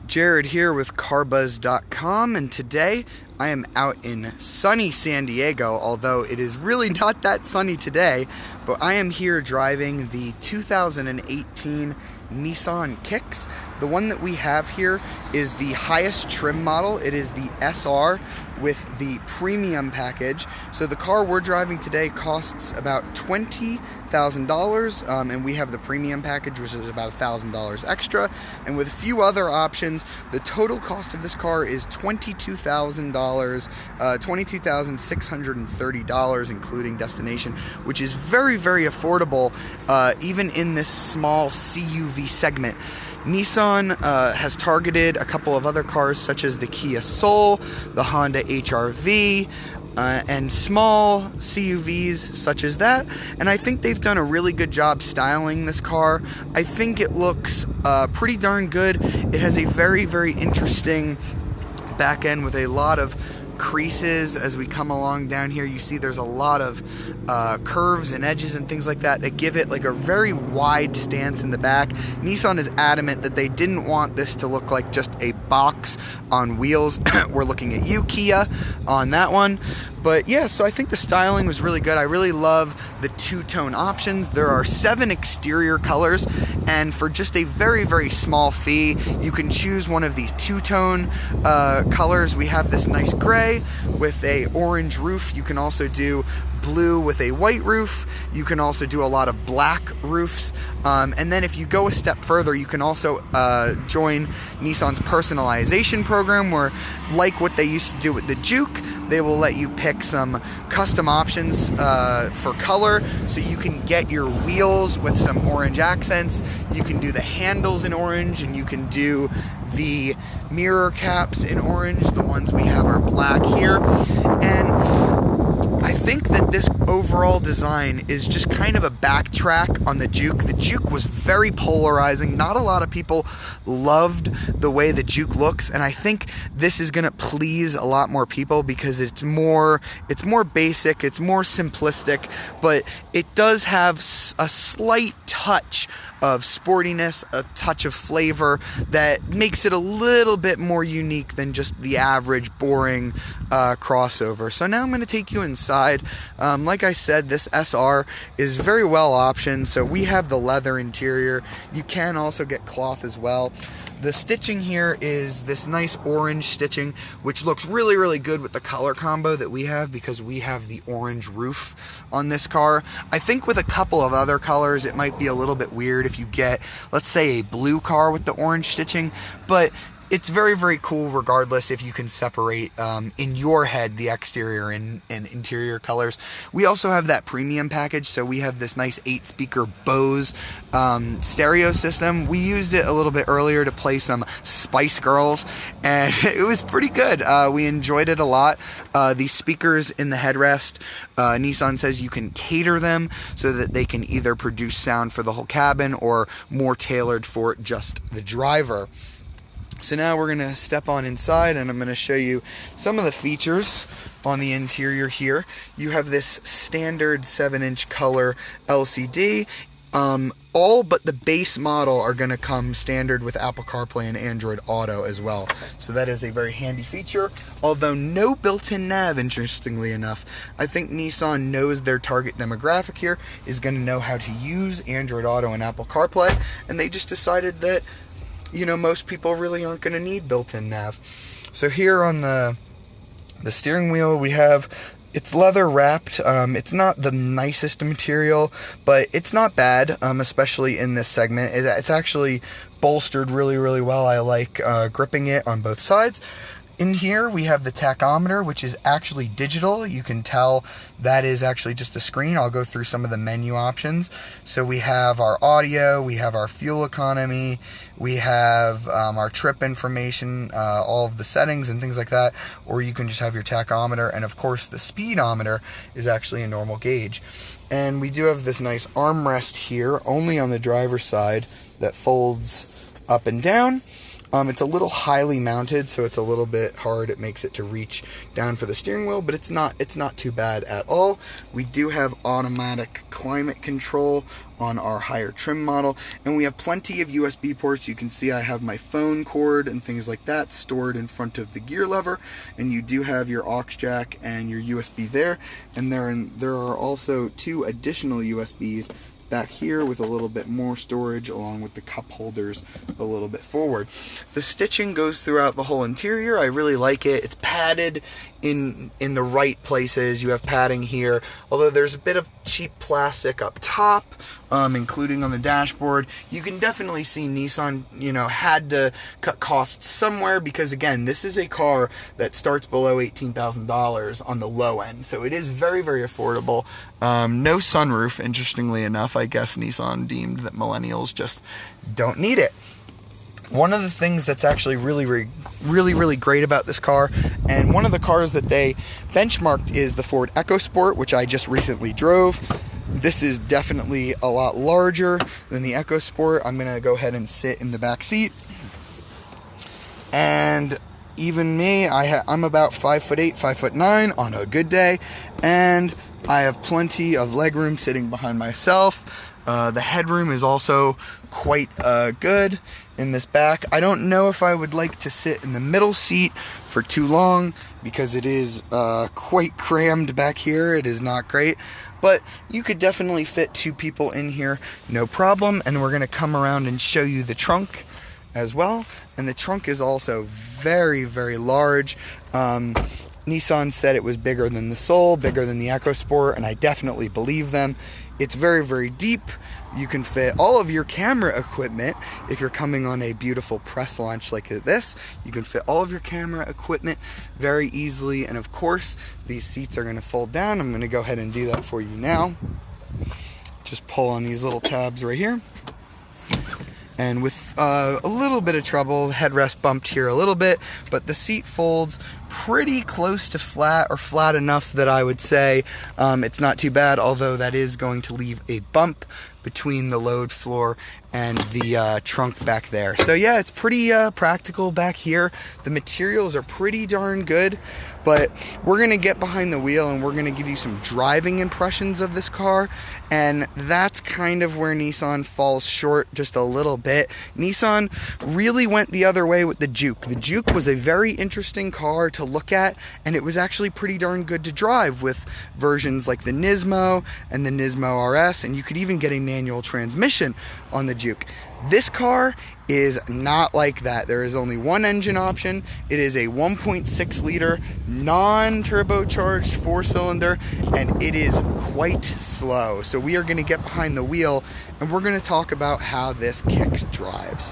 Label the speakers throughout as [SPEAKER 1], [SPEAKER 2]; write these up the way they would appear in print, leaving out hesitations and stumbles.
[SPEAKER 1] Jared here with carbuzz.com, and today I am out in sunny San Diego, although it is really not that sunny today, but I am here driving the 2018 Nissan Kicks. The one that we have here is the highest trim model. It is the SR with the premium package. So the car we're driving today costs about $20,000, and we have the premium package, which is about $1,000 extra. And with a few other options, the total cost of this car is $22,000, $22,630, including destination, which is very, very affordable, even in this small CUV segment. Nissan has targeted a couple of other cars such as the Kia Soul, the Honda HR-V, and small CUVs such as that, and I think they've done a really good job styling this car. I think it looks pretty darn good. It has a very, very interesting back end with a lot of creases. As we come along down here, you see there's a lot of curves and edges and things like that that give it like a very wide stance in the back. Nissan is adamant that they didn't want this to look like just a box on wheels. We're looking at you, Kia, on that one. But yeah, so I think the styling was really good. I really love the two-tone options. There are 7 exterior colors, and for just a very, very small fee, you can choose one of these two-tone colors. We have this nice gray with a orange roof. You can also do blue with a white roof. You can also do a lot of black roofs. And then if you go a step further, you can also join Nissan's personalization program, where, like what they used to do with the Juke, they will let you pick some custom options for color, so you can get your wheels with some orange accents. You can do the handles in orange, and you can do the mirror caps in orange. The ones we have are black here. And I think that this overall design is just kind of a backtrack on the Juke. The Juke was very polarizing. Not a lot of people loved the way the Juke looks, and I think this is going to please a lot more people because it's more basic, it's more simplistic, but it does have a slight touch of sportiness, a touch of flavor that makes it a little bit more unique than just the average boring crossover. So now I'm going to take you inside. Like I said, this SR is very well optioned. So we have the leather interior. You can also get cloth as well. The stitching here is this nice orange stitching, which looks really, really good with the color combo that we have, because we have the orange roof on this car. I think with a couple of other colors, it might be a little bit weird if you get, let's say, a blue car with the orange stitching, but it's very, very cool regardless if you can separate in your head the exterior and interior colors. We also have that premium package, so we have this nice 8-speaker Bose stereo system. We used it a little bit earlier to play some Spice Girls, and it was pretty good. We enjoyed it a lot. These speakers in the headrest, Nissan says you can cater them so that they can either produce sound for the whole cabin or more tailored for just the driver. So now we're going to step on inside, and I'm going to show you some of the features on the interior here. You have this standard 7-inch color LCD. All but the base model are going to come standard with Apple CarPlay and Android Auto as well. So that is a very handy feature, although no built-in nav, interestingly enough. I think Nissan knows their target demographic here is going to know how to use Android Auto and Apple CarPlay, and they just decided that, you know, most people really aren't going to need built-in nav. So here on the steering wheel, we have, it's leather wrapped. It's not the nicest material, but it's not bad, especially in this segment. It's actually bolstered really, really well. I like gripping it on both sides. In here, we have the tachometer, which is actually digital. You can tell that is actually just a screen. I'll go through some of the menu options. So we have our audio, we have our fuel economy, we have our trip information, all of the settings and things like that, or you can just have your tachometer, and of course the speedometer is actually a normal gauge. And we do have this nice armrest here, only on the driver's side, that folds up and down. It's a little highly mounted, so it's a little bit hard. It makes it to reach down for the steering wheel, but it's not too bad at all. We do have automatic climate control on our higher trim model, and we have plenty of USB ports. You can see I have my phone cord and things like that stored in front of the gear lever, and you do have your aux jack and your USB there, and there are also 2 additional USBs back here with a little bit more storage, along with the cup holders a little bit forward. The stitching goes throughout the whole interior. I really like it. It's padded in the right places. You have padding here, although there's a bit of cheap plastic up top, including on the dashboard. You can definitely see Nissan, had to cut costs somewhere, because again, this is a car that starts below $18,000 on the low end, so it is very, very affordable. No sunroof, interestingly enough. I guess Nissan deemed that millennials just don't need it. One of the things that's actually really great about this car, and one of the cars that they benchmarked, is the Ford EcoSport, which I just recently drove. This is definitely a lot larger than the EcoSport. I'm going to go ahead and sit in the back seat. And even me, I'm about 5'8", 5'9" on a good day, and I have plenty of legroom sitting behind myself. The headroom is also quite good in this back. I don't know if I would like to sit in the middle seat for too long, because it is quite crammed back here. It is not great, but you could definitely fit 2 people in here, no problem. And we're going to come around and show you the trunk as well. And the trunk is also very, very large. Nissan said it was bigger than the Soul, bigger than the EcoSport, and I definitely believe them. It's very, very deep. You can fit all of your camera equipment. If you're coming on a beautiful press launch like this, you can fit all of your camera equipment very easily. And of course, these seats are going to fold down. I'm going to go ahead and do that for you now. Just pull on these little tabs right here. And with a little bit of trouble, the headrest bumped here a little bit, but the seat folds pretty close to flat, or flat enough that I would say it's not too bad, although that is going to leave a bump between the load floor and the trunk back there. So yeah, it's pretty practical back here. The materials are pretty darn good, but we're gonna get behind the wheel and we're gonna give you some driving impressions of this car, and that's kind of where Nissan falls short just a little bit. Nissan really went the other way with the Juke. The Juke was a very interesting car to look at, and it was actually pretty darn good to drive with versions like the Nismo and the Nismo RS, and you could even get a manual transmission on the Juke. This car is not like that. There is only one engine option. It is a 1.6 liter non-turbocharged 4-cylinder, and it is quite slow. So we are going to get behind the wheel and we're going to talk about how this kicks drives.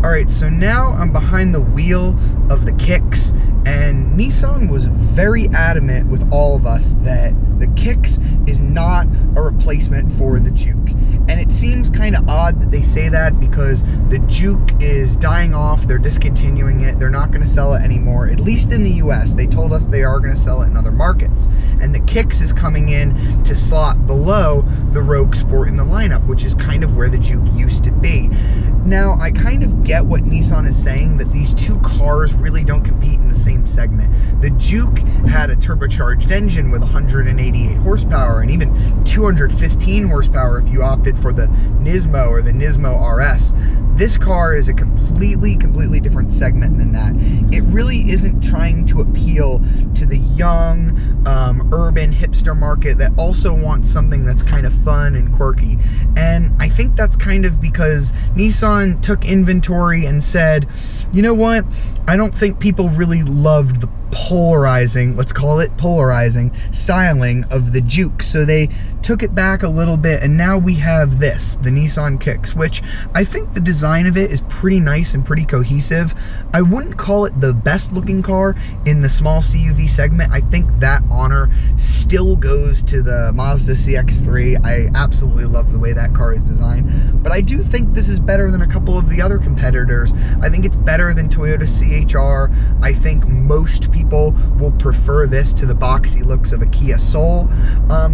[SPEAKER 1] Alright, so now I'm behind the wheel of the Kicks, and Nissan was very adamant with all of us that the Kicks is not a replacement for the Juke. And it seems kind of odd that they say that, because the Juke is dying off, they're discontinuing it, they're not going to sell it anymore, at least in the US. They told us they are going to sell it in other markets. And the Kicks is coming in to slot below the Rogue Sport in the lineup, which is kind of where the Juke used to be. Now, I kind of get what Nissan is saying, that these 2 cars really don't compete in the same segment. The Juke had a turbocharged engine with 188 horsepower and even 215 horsepower if you opted for the Nismo or the Nismo RS. This car is a completely different segment than that. It really isn't trying to appeal to the young, urban hipster market that also wants something that's kind of fun and quirky. And I think that's kind of because Nissan took inventory and said, you know what, I don't think people really loved the polarizing, let's call it polarizing, styling of the Juke. So they took it back a little bit, and now we have this, the Nissan Kicks, which I think the design of it is pretty nice and pretty cohesive. I wouldn't call it the best looking car in the small CUV segment. I think that honor still goes to the Mazda CX-3. I absolutely love the way that car is designed, but I do think this is better than a couple of the other competitors. I think it's better than Toyota CHR. I think most people will prefer this to the boxy looks of a Kia Soul.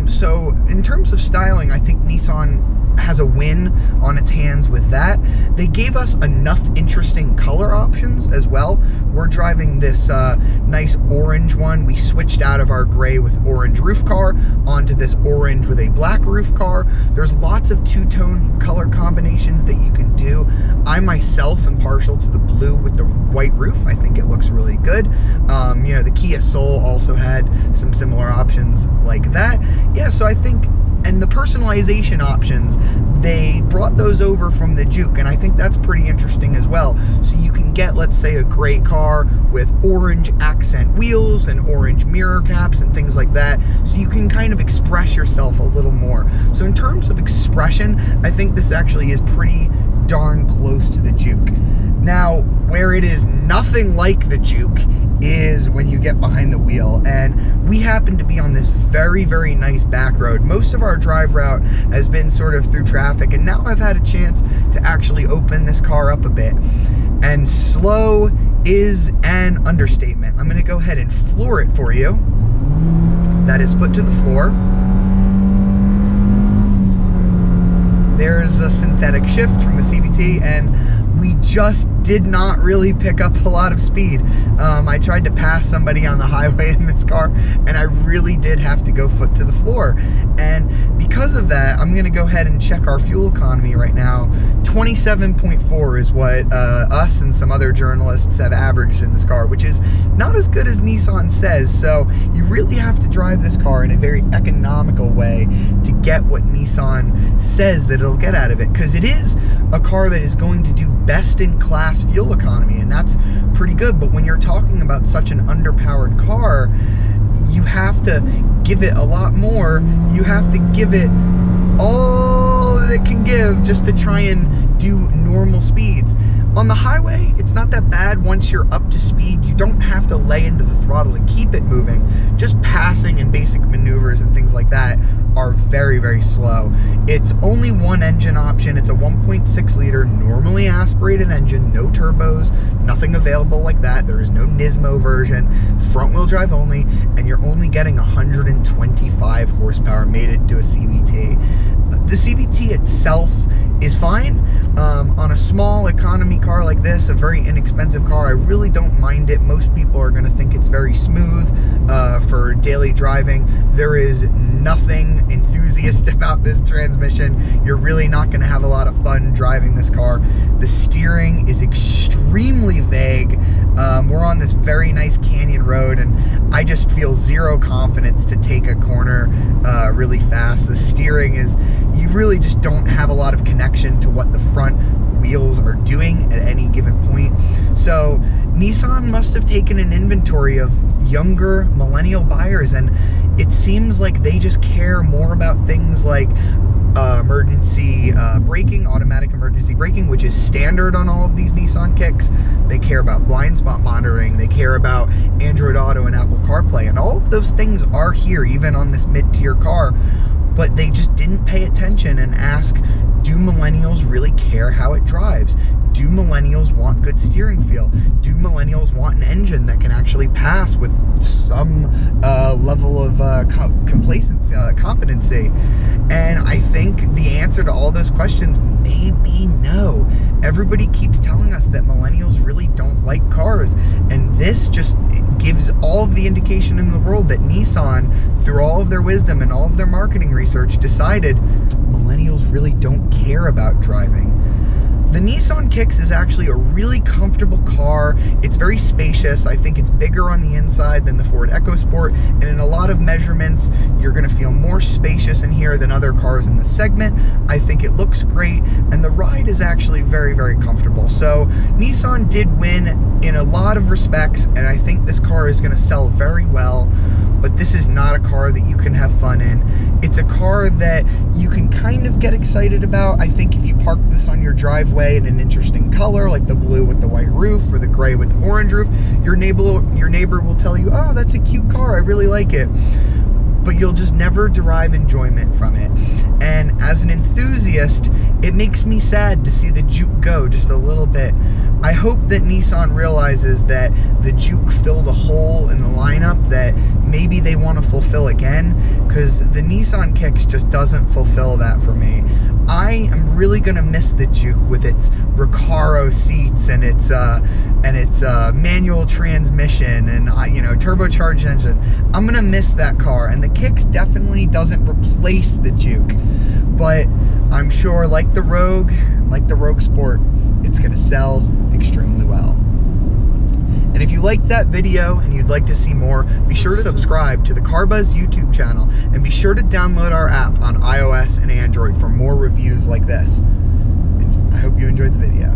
[SPEAKER 1] So in terms of styling, I think Nissan has a win on its hands with that. They gave us enough interesting color options as well. We're driving this nice orange one. We switched out of our gray with orange roof car onto this orange with a black roof car. There's lots of two-tone color combinations that you can do. I myself am partial to the blue with the white roof. I think it looks really good. You know, the Kia Soul also had some similar options like that. Yeah, so I think, and the personalization options, they brought those over from the Juke, and I think that's pretty interesting as well. So you can get, let's say, a gray car with orange accent wheels and orange mirror caps and things like that, so you can kind of express yourself a little more. So in terms of expression, I think this actually is pretty darn close to the Juke. Now, where it is nothing like the Juke is when you get behind the wheel, and we happen to be on this very, very nice back road. Most of our drive route has been sort of through traffic, and now I've had a chance to actually open this car up a bit, and slow is an understatement. I'm going to go ahead and floor it for you. That is foot to the floor. There's a synthetic shift from the CVT, and we just did not really pick up a lot of speed. I tried to pass somebody on the highway in this car, and I really did have to go foot to the floor. And because of that, I'm going to go ahead and check our fuel economy right now. 27.4 is what us and some other journalists have averaged in this car, which is not as good as Nissan says. So you really have to drive this car in a very economical way to get what Nissan says that it'll get out of it, because it is a car that is going to do best in class fuel economy, and that's pretty good. But when you're talking about such an underpowered car, you have to give it a lot more. You have to give it all that it can give just to try and do normal speeds. On the highway, it's not that bad. Once you're up to speed, you don't have to lay into the throttle and keep it moving. Just passing and basic maneuvers and things like that are very, very slow. It's only one engine option. It's a 1.6 liter, normally aspirated engine, no turbos, nothing available like that. There is no Nismo version, front wheel drive only, and you're only getting 125 horsepower mated to a CVT. The CVT itself is fine. On a small economy car like this, a very inexpensive car, I really don't mind it. Most people are going to think it's very smooth for daily driving. There is nothing enthusiast about this transmission. You're really not going to have a lot of fun driving this car. The steering is extremely vague. We're on this very nice canyon road, and I just feel zero confidence to take a corner really fast. The steering is, you really just don't have a lot of connection to what the front wheels are doing at any given point. So Nissan must have taken an inventory of younger millennial buyers, and it seems like they just care more about things like emergency braking, automatic emergency braking, which is standard on all of these Nissan Kicks. They care about blind spot monitoring. They care about Android Auto and Apple CarPlay, and all of those things are here even on this mid-tier car. But they just didn't pay attention and ask, do millennials really care how it drives? Do millennials want good steering feel? Do millennials want an engine that can actually pass with some level of competency? And I think the answer to all those questions may be no. Everybody keeps telling us that millennials really don't like cars, and this just gives all of the indication in the world that Nissan, through all of their wisdom and all of their marketing research, decided millennials really don't care about driving. The Nissan Kicks is actually a really comfortable car. It's very spacious. I think it's bigger on the inside than the Ford EcoSport, and in a lot of measurements, you're going to feel more spacious in here than other cars in the segment. I think it looks great, and the ride is actually very, very comfortable. So Nissan did win in a lot of respects, and I think this car is going to sell very well. But this is not a car that you can have fun in. It's a car that you can kind of get excited about. I think if you park this on your driveway in an interesting color, like the blue with the white roof or the gray with the orange roof, your neighbor will tell you, oh, that's a cute car, I really like it. But you'll just never derive enjoyment from it. And as an enthusiast, it makes me sad to see the Juke go just a little bit. I hope that Nissan realizes that the Juke filled a hole in the lineup that maybe they want to fulfill again, because the Nissan Kicks just doesn't fulfill that for me. I am really gonna miss the Juke with its Recaro seats and its manual transmission and turbocharged engine. I'm gonna miss that car, and the Kicks definitely doesn't replace the Juke, but I'm sure, like the Rogue Sport, it's gonna sell extremely well. And if you liked that video and you'd like to see more, be sure to subscribe to the CarBuzz YouTube channel, and be sure to download our app on iOS and Android for more reviews like this. And I hope you enjoyed the video.